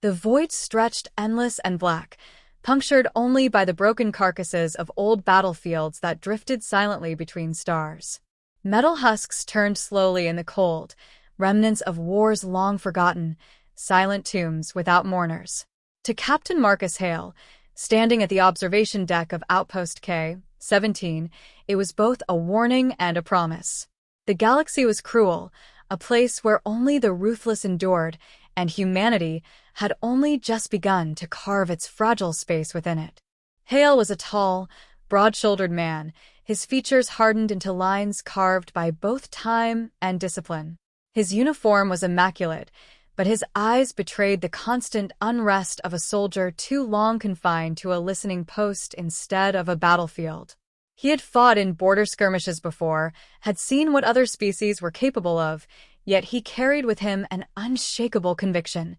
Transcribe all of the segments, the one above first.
The void stretched endless and black, punctured only by the broken carcasses of old battlefields that drifted silently between stars. Metal husks turned slowly in the cold, remnants of wars long forgotten, silent tombs without mourners. To Captain Marcus Hale, standing at the observation deck of Outpost K-17, it was both a warning and a promise. The galaxy was cruel, a place where only the ruthless endured, and humanity had only just begun to carve its fragile space within it. Hale was a tall, broad-shouldered man, his features hardened into lines carved by both time and discipline. His uniform was immaculate, but his eyes betrayed the constant unrest of a soldier too long confined to a listening post instead of a battlefield. He had fought in border skirmishes before, had seen what other species were capable of, yet he carried with him an unshakable conviction.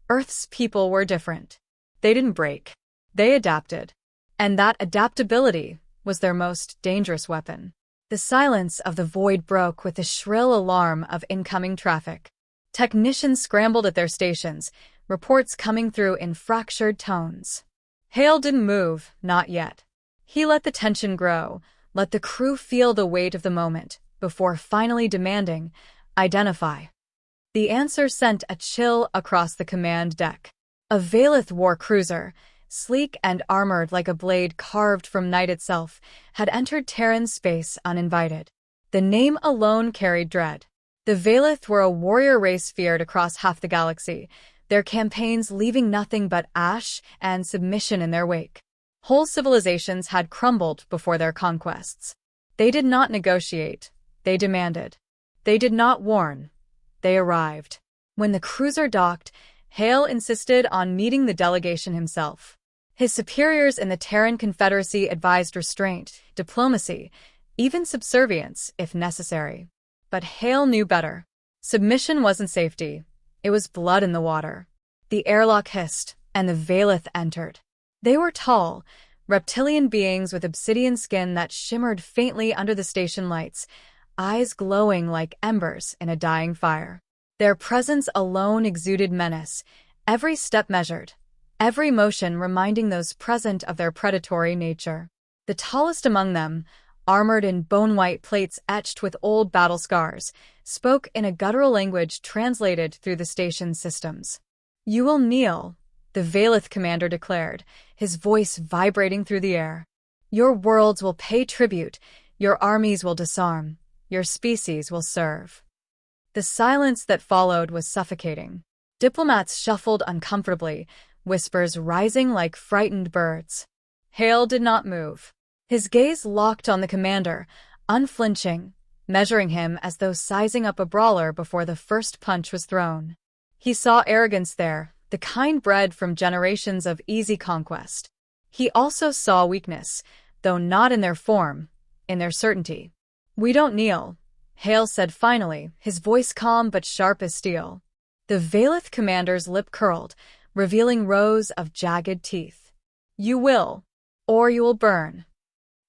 Earth's people were different. They didn't break. They adapted. And that adaptability was their most dangerous weapon. The silence of the void broke with the shrill alarm of incoming traffic. Technicians scrambled at their stations, reports coming through in fractured tones. Hale didn't move, not yet. He let the tension grow, let the crew feel the weight of the moment, before finally demanding, "Identify." The answer sent a chill across the command deck. A Veylith war cruiser, sleek and armored like a blade carved from night itself, had entered Terran space uninvited. The name alone carried dread. The Veylith were a warrior race feared across half the galaxy, their campaigns leaving nothing but ash and submission in their wake. Whole civilizations had crumbled before their conquests. They did not negotiate, they demanded. They did not warn, they arrived. When the cruiser docked, Hale insisted on meeting the delegation himself. His superiors in the Terran Confederacy advised restraint, diplomacy, even subservience if necessary. But Hale knew better. Submission wasn't safety. It was blood in the water. The airlock hissed, and the Veylith entered. They were tall, reptilian beings with obsidian skin that shimmered faintly under the station lights, eyes glowing like embers in a dying fire. Their presence alone exuded menace, every step measured, every motion reminding those present of their predatory nature. The tallest among them, armored in bone-white plates etched with old battle scars, spoke in a guttural language translated through the station's systems. "You will kneel," the Veylith commander declared, his voice vibrating through the air. "Your worlds will pay tribute, your armies will disarm, your species will serve." The silence that followed was suffocating. Diplomats shuffled uncomfortably, whispers rising like frightened birds. Hale did not move. His gaze locked on the commander, unflinching, measuring him as though sizing up a brawler before the first punch was thrown. He saw arrogance there, the kind bred from generations of easy conquest. He also saw weakness, though not in their form, in their certainty. "We don't kneel," Hale said finally, his voice calm but sharp as steel. The Veylith commander's lip curled, revealing rows of jagged teeth. "You will, or you will burn."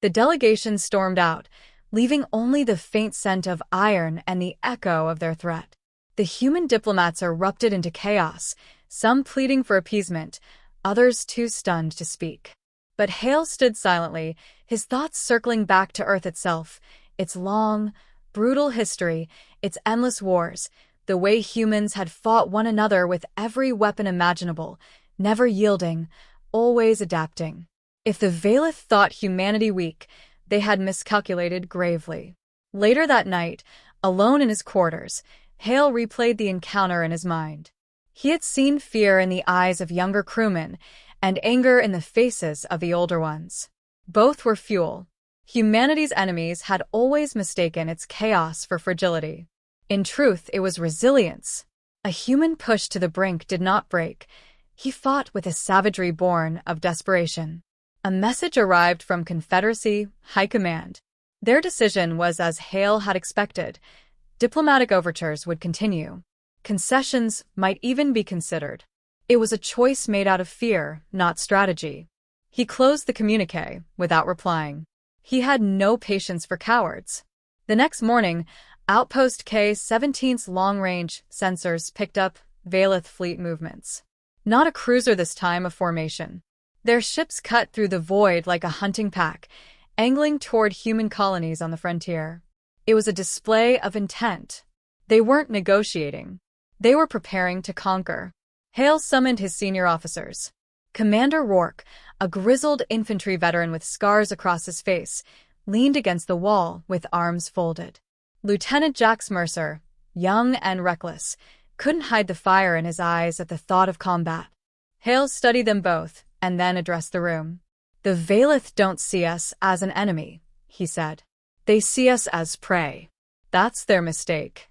The delegation stormed out, leaving only the faint scent of iron and the echo of their threat. The human diplomats erupted into chaos, some pleading for appeasement, others too stunned to speak. But Hale stood silently, his thoughts circling back to Earth itself, its long, brutal history, its endless wars, the way humans had fought one another with every weapon imaginable, never yielding, always adapting. If the Veylith thought humanity weak, they had miscalculated gravely. Later that night, alone in his quarters, Hale replayed the encounter in his mind. He had seen fear in the eyes of younger crewmen and anger in the faces of the older ones. Both were fuel. Humanity's enemies had always mistaken its chaos for fragility. In truth, it was resilience. A human pushed to the brink did not break. He fought with a savagery born of desperation. A message arrived from Confederacy High Command. Their decision was as Hale had expected. Diplomatic overtures would continue. Concessions might even be considered. It was a choice made out of fear, not strategy. He closed the communique without replying. He had no patience for cowards. The next morning, Outpost K-17's long-range sensors picked up Veylith fleet movements. Not a cruiser this time, a formation. Their ships cut through the void like a hunting pack, angling toward human colonies on the frontier. It was a display of intent. They weren't negotiating. They were preparing to conquer. Hale summoned his senior officers. Commander Rourke, a grizzled infantry veteran with scars across his face, leaned against the wall with arms folded. Lieutenant Jax Mercer, young and reckless, couldn't hide the fire in his eyes at the thought of combat. Hale studied them both and then addressed the room. "The Veylith don't see us as an enemy," he said. "They see us as prey. That's their mistake."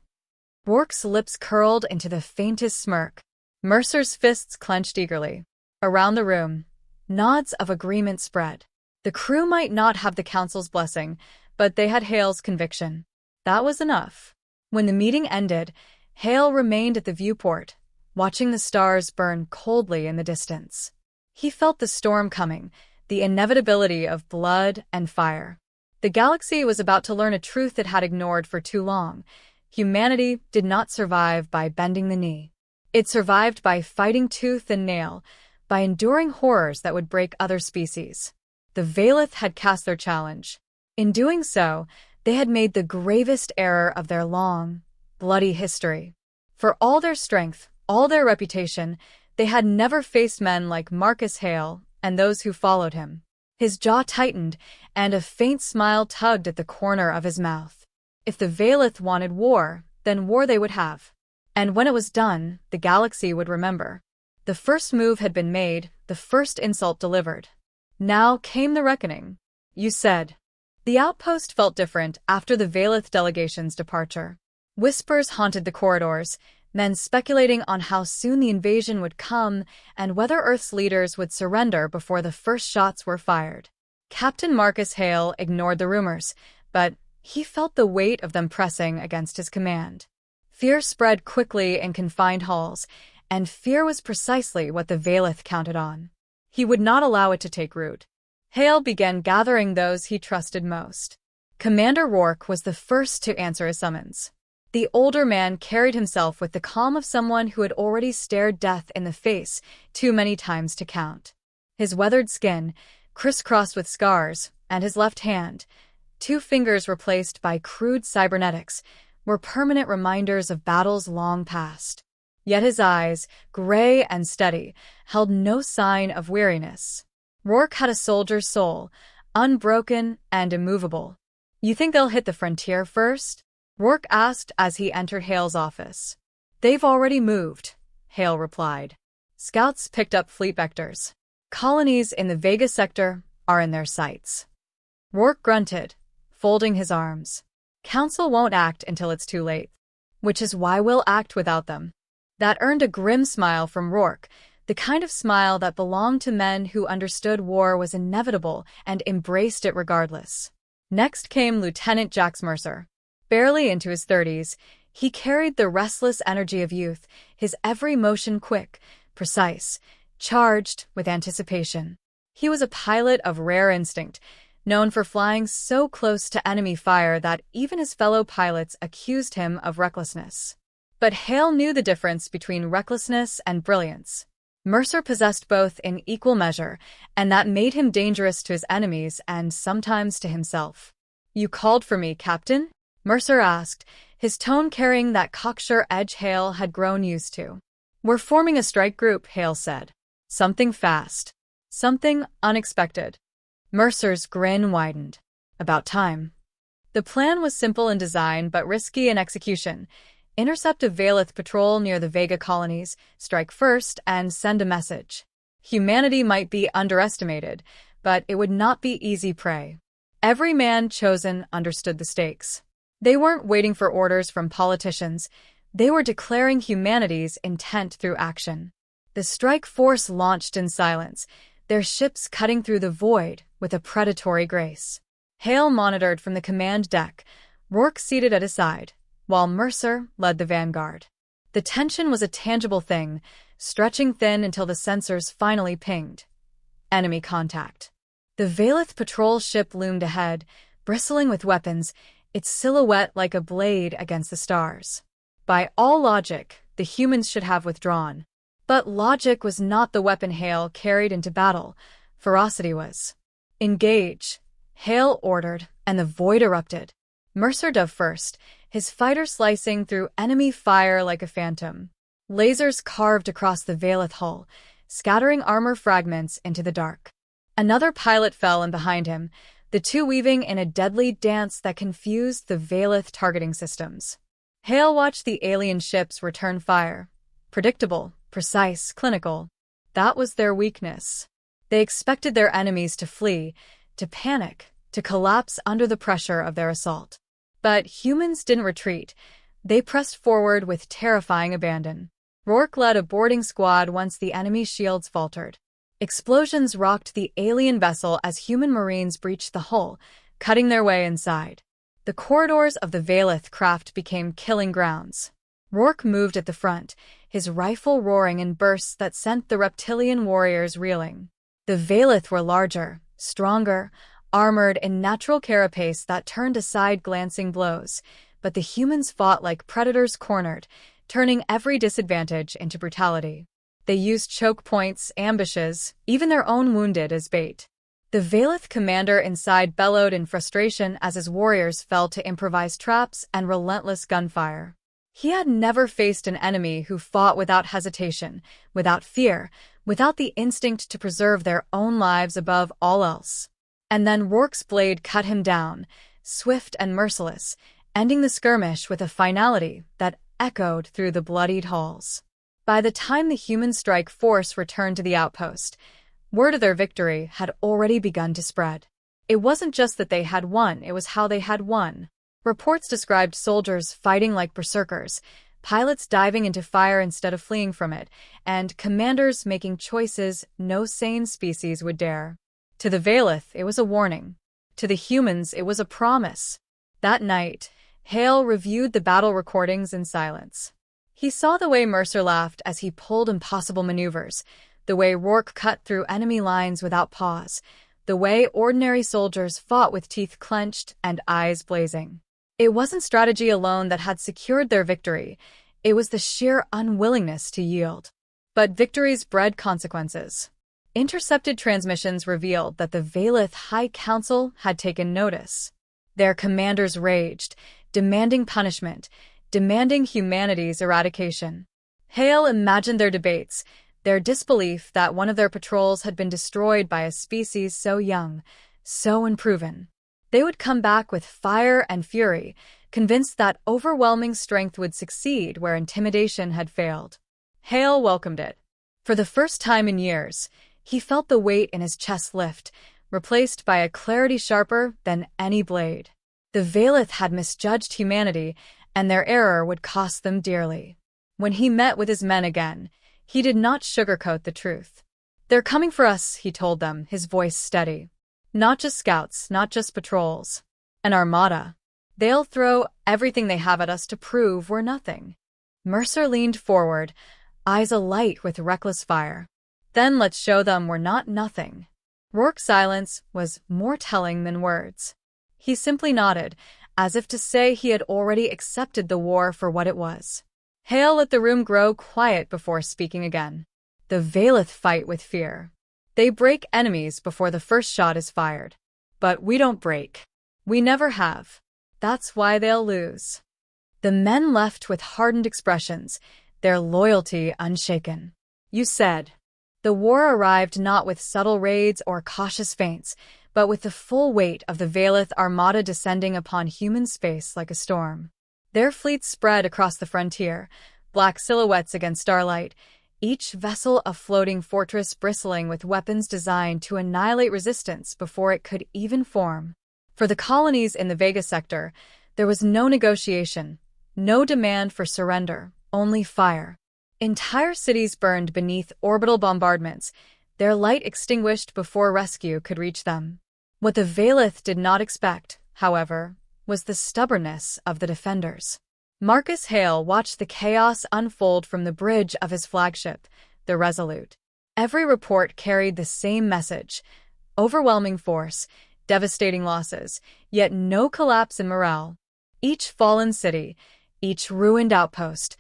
Rourke's lips curled into the faintest smirk. Mercer's fists clenched eagerly. Around the room, nods of agreement spread. The crew might not have the council's blessing, but they had Hale's conviction. That was enough. When the meeting ended, Hale remained at the viewport, watching the stars burn coldly in the distance. He felt the storm coming, the inevitability of blood and fire. The galaxy was about to learn a truth it had ignored for too long. Humanity did not survive by bending the knee. It survived by fighting tooth and nail, by enduring horrors that would break other species. The Veylith had cast their challenge. In doing so, they had made the gravest error of their long, bloody history. For all their strength, all their reputation, they had never faced men like Marcus Hale and those who followed him. His jaw tightened, and a faint smile tugged at the corner of his mouth. If the Veylith wanted war, then war they would have. And when it was done, the galaxy would remember. The first move had been made, the first insult delivered. Now came the reckoning. "You said." The outpost felt different after the Veylith delegation's departure. Whispers haunted the corridors, men speculating on how soon the invasion would come and whether Earth's leaders would surrender before the first shots were fired. Captain Marcus Hale ignored the rumors, but he felt the weight of them pressing against his command. Fear spread quickly in confined halls, and fear was precisely what the Veylith counted on. He would not allow it to take root. Hale began gathering those he trusted most. Commander Rourke was the first to answer his summons. The older man carried himself with the calm of someone who had already stared death in the face too many times to count. His weathered skin, crisscrossed with scars, and his left hand, 2 fingers replaced by crude cybernetics, were permanent reminders of battles long past. Yet his eyes, gray and steady, held no sign of weariness. Rourke had a soldier's soul, unbroken and immovable. "You think they'll hit the frontier first?" Rourke asked as he entered Hale's office. "They've already moved," Hale replied. "Scouts picked up fleet vectors. Colonies in the Vega sector are in their sights." Rourke grunted, folding his arms. "Council won't act until it's too late. Which is why we'll act without them." That earned a grim smile from Rourke, the kind of smile that belonged to men who understood war was inevitable and embraced it regardless. Next came Lieutenant Jax Mercer. Barely into his 30s, he carried the restless energy of youth, his every motion quick, precise, charged with anticipation. He was a pilot of rare instinct, known for flying so close to enemy fire that even his fellow pilots accused him of recklessness. But Hale knew the difference between recklessness and brilliance. Mercer possessed both in equal measure, and that made him dangerous to his enemies and sometimes to himself. "You called for me, Captain?" Mercer asked, his tone carrying that cocksure edge Hale had grown used to. "We're forming a strike group," Hale said. "Something fast. Something unexpected." Mercer's grin widened. "About time." The plan was simple in design but risky in execution. Intercept a Veylith patrol near the Vega colonies, strike first, and send a message. Humanity might be underestimated, but it would not be easy prey. Every man chosen understood the stakes. They weren't waiting for orders from politicians. They were declaring humanity's intent through action. The strike force launched in silence, their ships cutting through the void with a predatory grace. Hale monitored from the command deck, Rourke seated at his side, while Mercer led the vanguard. The tension was a tangible thing, stretching thin until the sensors finally pinged. Enemy contact. The Veylith patrol ship loomed ahead, bristling with weapons, its silhouette like a blade against the stars. By all logic, the humans should have withdrawn. But logic was not the weapon Hale carried into battle. Ferocity was. "Engage," Hale ordered, and the void erupted. Mercer dove first, his fighter slicing through enemy fire like a phantom. Lasers carved across the Veylith hull, scattering armor fragments into the dark. Another pilot fell in behind him, the two weaving in a deadly dance that confused the Veylith targeting systems. Hale watched the alien ships return fire. Predictable, precise, clinical. That was their weakness. They expected their enemies to flee, to panic, to collapse under the pressure of their assault. But humans didn't retreat. They pressed forward with terrifying abandon. Rourke led a boarding squad once the enemy shields faltered. Explosions rocked the alien vessel as human marines breached the hull, cutting their way inside. The corridors of the Veylith craft became killing grounds. Rourke moved at the front, his rifle roaring in bursts that sent the reptilian warriors reeling. The Veylith were larger, stronger, armored in natural carapace that turned aside glancing blows, but the humans fought like predators cornered, turning every disadvantage into brutality. They used choke points, ambushes, even their own wounded as bait. The Veylith commander inside bellowed in frustration as his warriors fell to improvised traps and relentless gunfire. He had never faced an enemy who fought without hesitation, without fear, without the instinct to preserve their own lives above all else. And then Rourke's blade cut him down, swift and merciless, ending the skirmish with a finality that echoed through the bloodied halls. By the time the human strike force returned to the outpost, word of their victory had already begun to spread. It wasn't just that they had won, it was how they had won. Reports described soldiers fighting like berserkers, pilots diving into fire instead of fleeing from it, and commanders making choices no sane species would dare. To the Veylith, it was a warning. To the humans, it was a promise. That night, Hale reviewed the battle recordings in silence. He saw the way Mercer laughed as he pulled impossible maneuvers, the way Rourke cut through enemy lines without pause, the way ordinary soldiers fought with teeth clenched and eyes blazing. It wasn't strategy alone that had secured their victory, it was the sheer unwillingness to yield. But victories bred consequences. Intercepted transmissions revealed that the Veylith High Council had taken notice. Their commanders raged, demanding punishment, demanding humanity's eradication. Hale imagined their debates, their disbelief that one of their patrols had been destroyed by a species so young, so unproven. They would come back with fire and fury, convinced that overwhelming strength would succeed where intimidation had failed. Hale welcomed it. For the first time in years, he felt the weight in his chest lift, replaced by a clarity sharper than any blade. The Veylith had misjudged humanity, and their error would cost them dearly. When he met with his men again, he did not sugarcoat the truth. "They're coming for us," he told them, his voice steady. "Not just scouts, not just patrols. An armada. They'll throw everything they have at us to prove we're nothing." Mercer leaned forward, eyes alight with reckless fire. "Then let's show them we're not nothing." Rourke's silence was more telling than words. He simply nodded, as if to say he had already accepted the war for what it was. Hale let the room grow quiet before speaking again. "The Veylith fight with fear. They break enemies before the first shot is fired. But we don't break. We never have. That's why they'll lose." The men left with hardened expressions, their loyalty unshaken. "You said." The war arrived not with subtle raids or cautious feints, but with the full weight of the Veylith armada descending upon human space like a storm. Their fleets spread across the frontier, black silhouettes against starlight, each vessel a floating fortress bristling with weapons designed to annihilate resistance before it could even form. For the colonies in the Vega sector, there was no negotiation, no demand for surrender, only fire. Entire cities burned beneath orbital bombardments, their light extinguished before rescue could reach them. What the Veylith did not expect, however, was the stubbornness of the defenders. Marcus Hale watched the chaos unfold from the bridge of his flagship, the Resolute. Every report carried the same message: overwhelming force, devastating losses, yet no collapse in morale. Each fallen city, each ruined outpost,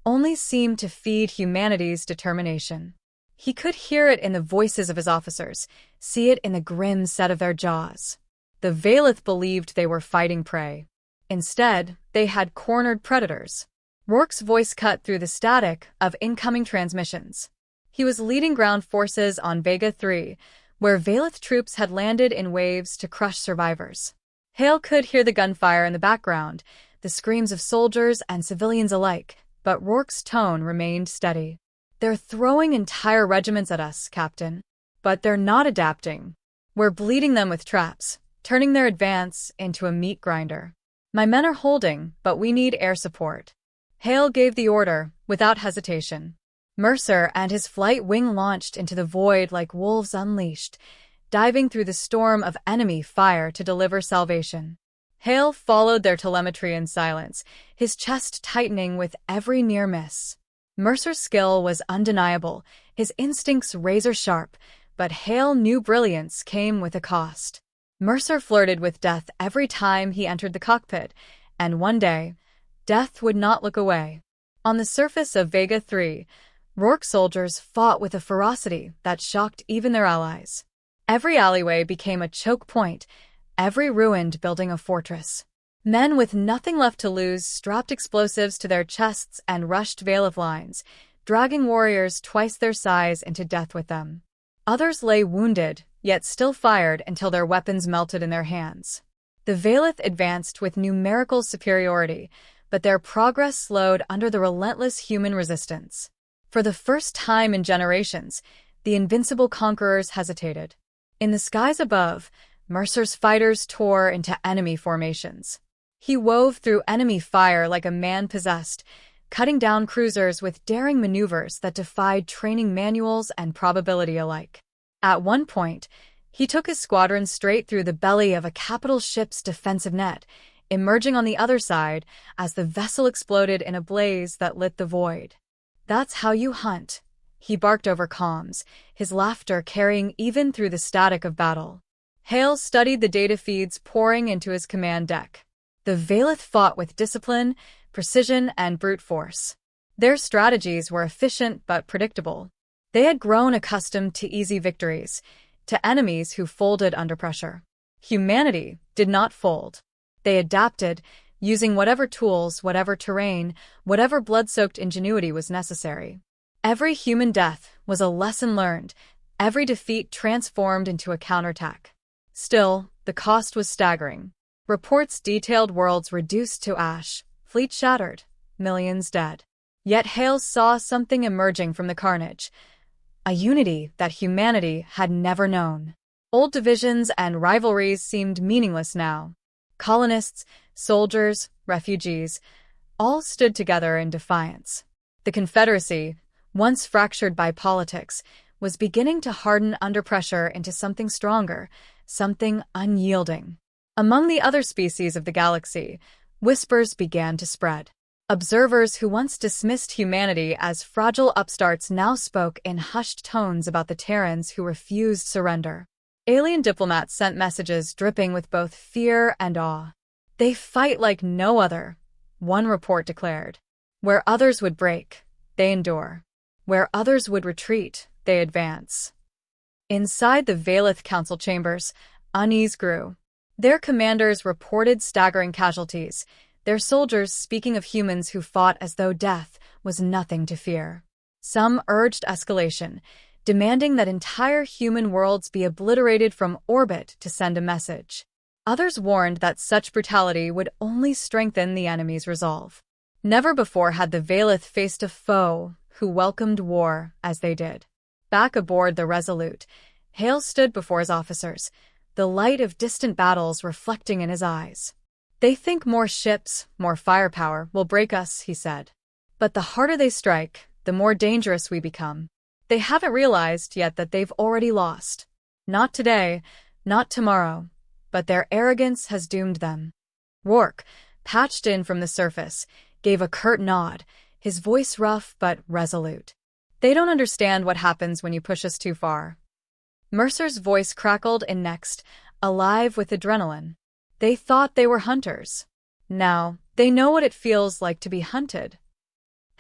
only seemed to feed humanity's determination. He could hear it in the voices of his officers, see it in the grim set of their jaws. The Veylith believed they were fighting prey. Instead, they had cornered predators. Rourke's voice cut through the static of incoming transmissions. He was leading ground forces on Vega 3, where Veylith troops had landed in waves to crush survivors. Hale could hear the gunfire in the background, the screams of soldiers and civilians alike, but Rourke's tone remained steady. "They're throwing entire regiments at us, Captain. But they're not adapting. We're bleeding them with traps, turning their advance into a meat grinder. My men are holding, but we need air support." Hale gave the order, without hesitation. Mercer and his flight wing launched into the void like wolves unleashed, diving through the storm of enemy fire to deliver salvation. Hale followed their telemetry in silence, his chest tightening with every near miss. Mercer's skill was undeniable, his instincts razor-sharp, but Hale knew brilliance came with a cost. Mercer flirted with death every time he entered the cockpit, and one day, death would not look away. On the surface of Vega 3, Rourke soldiers fought with a ferocity that shocked even their allies. Every alleyway became a choke point, every ruined building a fortress. Men with nothing left to lose strapped explosives to their chests and rushed Veylith lines, dragging warriors twice their size into death with them. Others lay wounded, yet still fired until their weapons melted in their hands. The Veylith advanced with numerical superiority, but their progress slowed under the relentless human resistance. For the first time in generations, the invincible conquerors hesitated. In the skies above, Mercer's fighters tore into enemy formations. He wove through enemy fire like a man possessed, cutting down cruisers with daring maneuvers that defied training manuals and probability alike. At one point, he took his squadron straight through the belly of a capital ship's defensive net, emerging on the other side as the vessel exploded in a blaze that lit the void. "That's how you hunt," he barked over comms, his laughter carrying even through the static of battle. Hale studied the data feeds pouring into his command deck. The Veylith fought with discipline, precision, and brute force. Their strategies were efficient but predictable. They had grown accustomed to easy victories, to enemies who folded under pressure. Humanity did not fold. They adapted, using whatever tools, whatever terrain, whatever blood-soaked ingenuity was necessary. Every human death was a lesson learned, every defeat transformed into a counterattack. Still, the cost was staggering. Reports detailed worlds reduced to ash, fleets shattered, millions dead. Yet Hale saw something emerging from the carnage, a unity that humanity had never known. Old divisions and rivalries seemed meaningless now. Colonists, soldiers, refugees, all stood together in defiance. The Confederacy, once fractured by politics, was beginning to harden under pressure into something stronger, something unyielding. Among the other species of the galaxy, whispers began to spread. Observers who once dismissed humanity as fragile upstarts now spoke in hushed tones about the Terrans who refused surrender. Alien diplomats sent messages dripping with both fear and awe. "They fight like no other," one report declared. "Where others would break, they endure. Where others would retreat, they advance." Inside the Veylith council chambers, unease grew. Their commanders reported staggering casualties, their soldiers speaking of humans who fought as though death was nothing to fear. Some urged escalation, demanding that entire human worlds be obliterated from orbit to send a message. Others warned that such brutality would only strengthen the enemy's resolve. Never before had the Veylith faced a foe who welcomed war as they did. Back aboard the Resolute, Hale stood before his officers, the light of distant battles reflecting in his eyes. "They think more ships, more firepower will break us," he said. "But the harder they strike, the more dangerous we become. They haven't realized yet that they've already lost. Not today, not tomorrow, but their arrogance has doomed them." Rourke, patched in from the surface, gave a curt nod, his voice rough but resolute. "They don't understand what happens when you push us too far." Mercer's voice crackled in next, alive with adrenaline. "They thought they were hunters. Now, they know what it feels like to be hunted."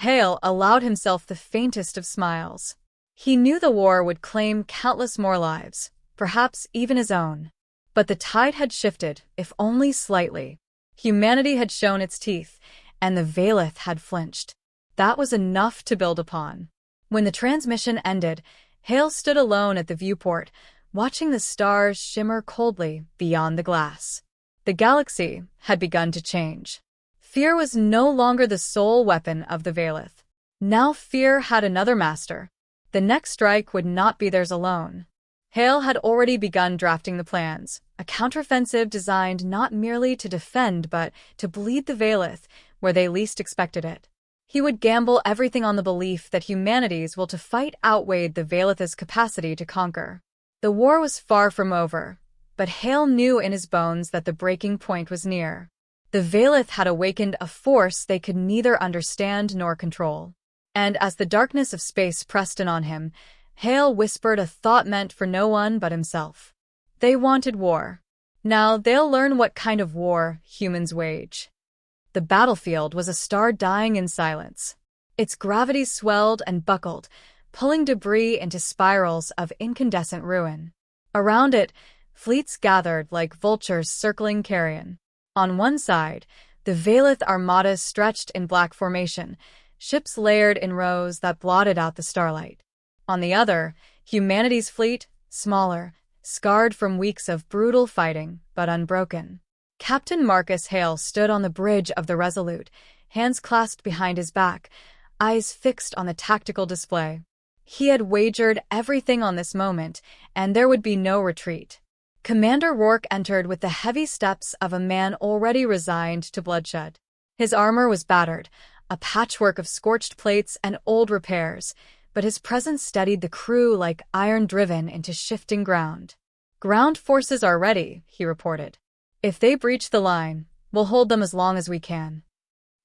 Hale allowed himself the faintest of smiles. He knew the war would claim countless more lives, perhaps even his own. But the tide had shifted, if only slightly. Humanity had shown its teeth, and the Veylith had flinched. That was enough to build upon. When the transmission ended, Hale stood alone at the viewport, watching the stars shimmer coldly beyond the glass. The galaxy had begun to change. Fear was no longer the sole weapon of the Veylith. Now fear had another master. The next strike would not be theirs alone. Hale had already begun drafting the plans, a counteroffensive designed not merely to defend but to bleed the Veylith where they least expected it. He would gamble everything on the belief that humanity's will to fight outweighed the Veylith's capacity to conquer. The war was far from over, but Hale knew in his bones that the breaking point was near. The Veylith had awakened a force they could neither understand nor control. And as the darkness of space pressed in on him, Hale whispered a thought meant for no one but himself. They wanted war. Now they'll learn what kind of war humans wage. The battlefield was a star dying in silence. Its gravity swelled and buckled, pulling debris into spirals of incandescent ruin. Around it, fleets gathered like vultures circling carrion. On one side, the Veylith armadas stretched in black formation, ships layered in rows that blotted out the starlight. On the other, humanity's fleet, smaller, scarred from weeks of brutal fighting, but unbroken. Captain Marcus Hale stood on the bridge of the Resolute, hands clasped behind his back, eyes fixed on the tactical display. He had wagered everything on this moment, and there would be no retreat. Commander Rourke entered with the heavy steps of a man already resigned to bloodshed. His armor was battered, a patchwork of scorched plates and old repairs, but his presence steadied the crew like iron driven into shifting ground. "Ground forces are ready," he reported. "If they breach the line, we'll hold them as long as we can."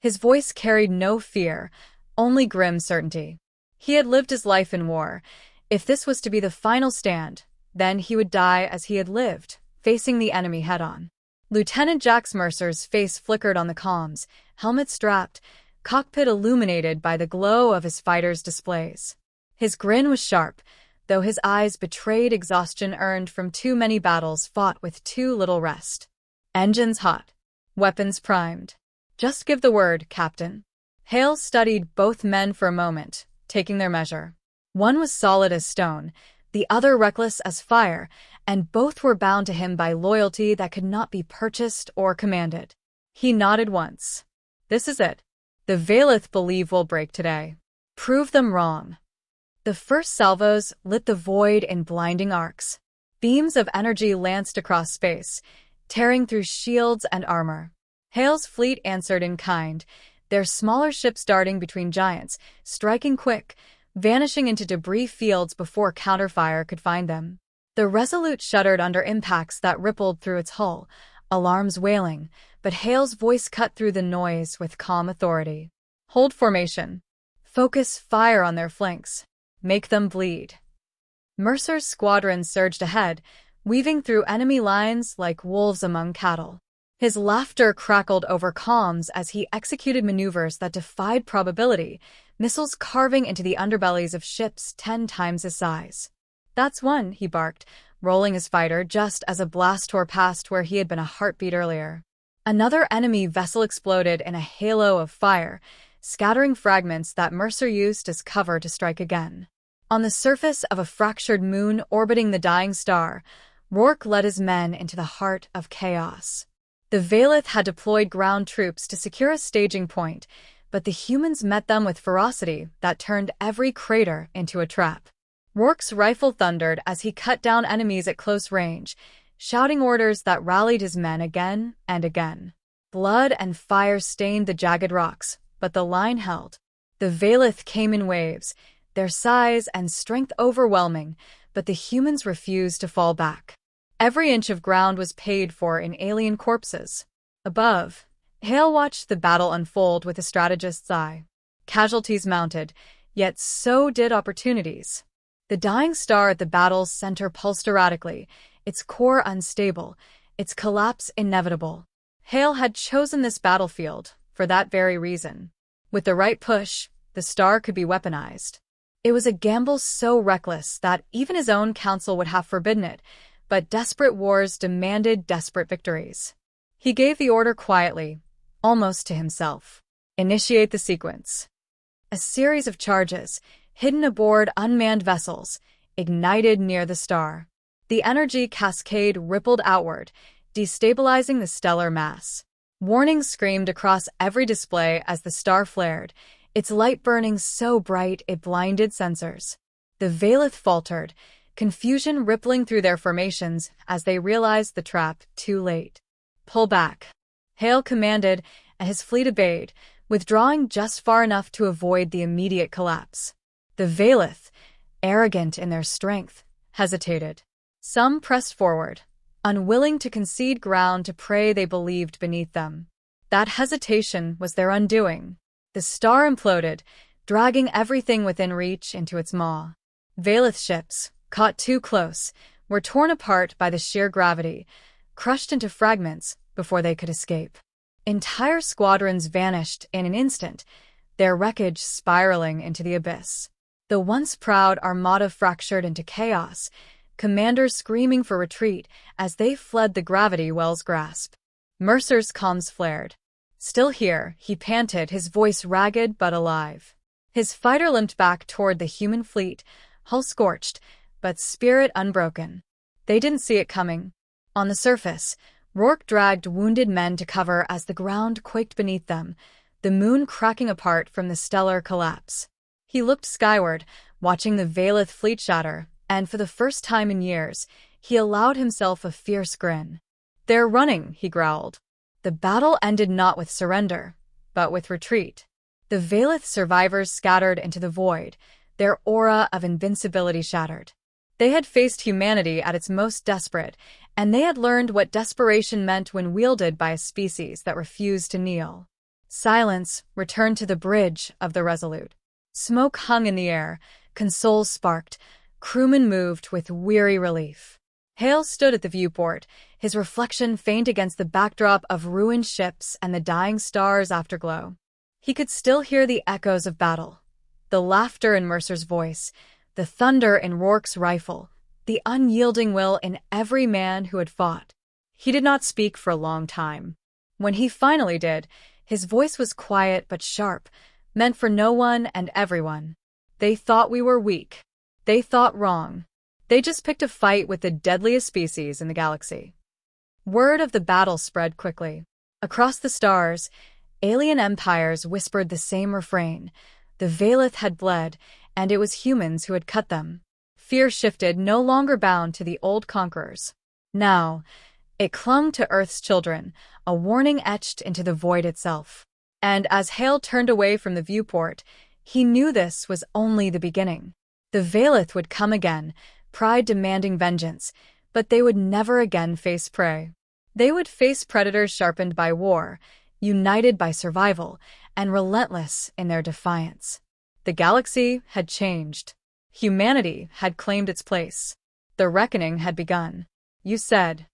His voice carried no fear, only grim certainty. He had lived his life in war. If this was to be the final stand, then he would die as he had lived, facing the enemy head-on. Lieutenant Jax Mercer's face flickered on the comms, helmet strapped, cockpit illuminated by the glow of his fighter's displays. His grin was sharp, though his eyes betrayed exhaustion earned from too many battles fought with too little rest. Engines hot. Weapons primed. "Just give the word, Captain." Hale studied both men for a moment, taking their measure. One was solid as stone, the other reckless as fire, and both were bound to him by loyalty that could not be purchased or commanded. He nodded once. "This is it. The Veylith believe we'll break today. Prove them wrong." The first salvos lit the void in blinding arcs. Beams of energy lanced across space, tearing through shields and armor. Hale's fleet answered in kind, their smaller ships darting between giants, striking quick, vanishing into debris fields before counterfire could find them. The Resolute shuddered under impacts that rippled through its hull, alarms wailing, but Hale's voice cut through the noise with calm authority. "Hold formation. Focus fire on their flanks. Make them bleed." Mercer's squadron surged ahead, weaving through enemy lines like wolves among cattle. His laughter crackled over comms as he executed maneuvers that defied probability, missiles carving into the underbellies of ships 10 times his size. "That's one," he barked, rolling his fighter just as a blast tore past where he had been a heartbeat earlier. Another enemy vessel exploded in a halo of fire, scattering fragments that Mercer used as cover to strike again. On the surface of a fractured moon orbiting the dying star, Rourke led his men into the heart of chaos. The Veylith had deployed ground troops to secure a staging point, but the humans met them with ferocity that turned every crater into a trap. Rourke's rifle thundered as he cut down enemies at close range, shouting orders that rallied his men again and again. Blood and fire stained the jagged rocks, but the line held. The Veylith came in waves, their size and strength overwhelming, but the humans refused to fall back. Every inch of ground was paid for in alien corpses. Above, Hale watched the battle unfold with a strategist's eye. Casualties mounted, yet so did opportunities. The dying star at the battle's center pulsed erratically, its core unstable, its collapse inevitable. Hale had chosen this battlefield for that very reason. With the right push, the star could be weaponized. It was a gamble so reckless that even his own council would have forbidden it, but desperate wars demanded desperate victories. He gave the order quietly, almost to himself. Initiate the sequence. A series of charges, hidden aboard unmanned vessels, ignited near the star. The energy cascade rippled outward, destabilizing the stellar mass. Warnings screamed across every display as the star flared, its light burning so bright it blinded sensors. The Veylith faltered, confusion rippling through their formations as they realized the trap too late. Pull back. Hale commanded, and his fleet obeyed, withdrawing just far enough to avoid the immediate collapse. The Veylith, arrogant in their strength, hesitated. Some pressed forward, unwilling to concede ground to prey they believed beneath them. That hesitation was their undoing. The star imploded, dragging everything within reach into its maw. Veylith ships, caught too close, were torn apart by the sheer gravity, crushed into fragments before they could escape. Entire squadrons vanished in an instant, their wreckage spiraling into the abyss. The once proud armada fractured into chaos, commanders screaming for retreat as they fled the gravity well's grasp. Mercer's comms flared. Still here, he panted, his voice ragged but alive. His fighter limped back toward the human fleet, hull scorched, but spirit unbroken. They didn't see it coming. On the surface, Rourke dragged wounded men to cover as the ground quaked beneath them, the moon cracking apart from the stellar collapse. He looked skyward, watching the Veylith fleet shatter, and for the first time in years, he allowed himself a fierce grin. "They're running," he growled. The battle ended not with surrender, but with retreat. The Veylith survivors scattered into the void, their aura of invincibility shattered. They had faced humanity at its most desperate, and they had learned what desperation meant when wielded by a species that refused to kneel. Silence returned to the bridge of the Resolute. Smoke hung in the air, consoles sparked, crewmen moved with weary relief. Hale stood at the viewport, his reflection faint against the backdrop of ruined ships and the dying star's afterglow. He could still hear the echoes of battle, the laughter in Mercer's voice, the thunder in Rourke's rifle, the unyielding will in every man who had fought. He did not speak for a long time. When he finally did, his voice was quiet but sharp, meant for no one and everyone. They thought we were weak. They thought wrong. They just picked a fight with the deadliest species in the galaxy. Word of the battle spread quickly. Across the stars, alien empires whispered the same refrain. The Veylith had bled, and it was humans who had cut them. Fear shifted, no longer bound to the old conquerors. Now, it clung to Earth's children, a warning etched into the void itself. And as Hale turned away from the viewport, he knew this was only the beginning. The Veylith would come again, pride demanding vengeance, but they would never again face prey. They would face predators sharpened by war, united by survival, and relentless in their defiance. The galaxy had changed. Humanity had claimed its place. The reckoning had begun. "You said,"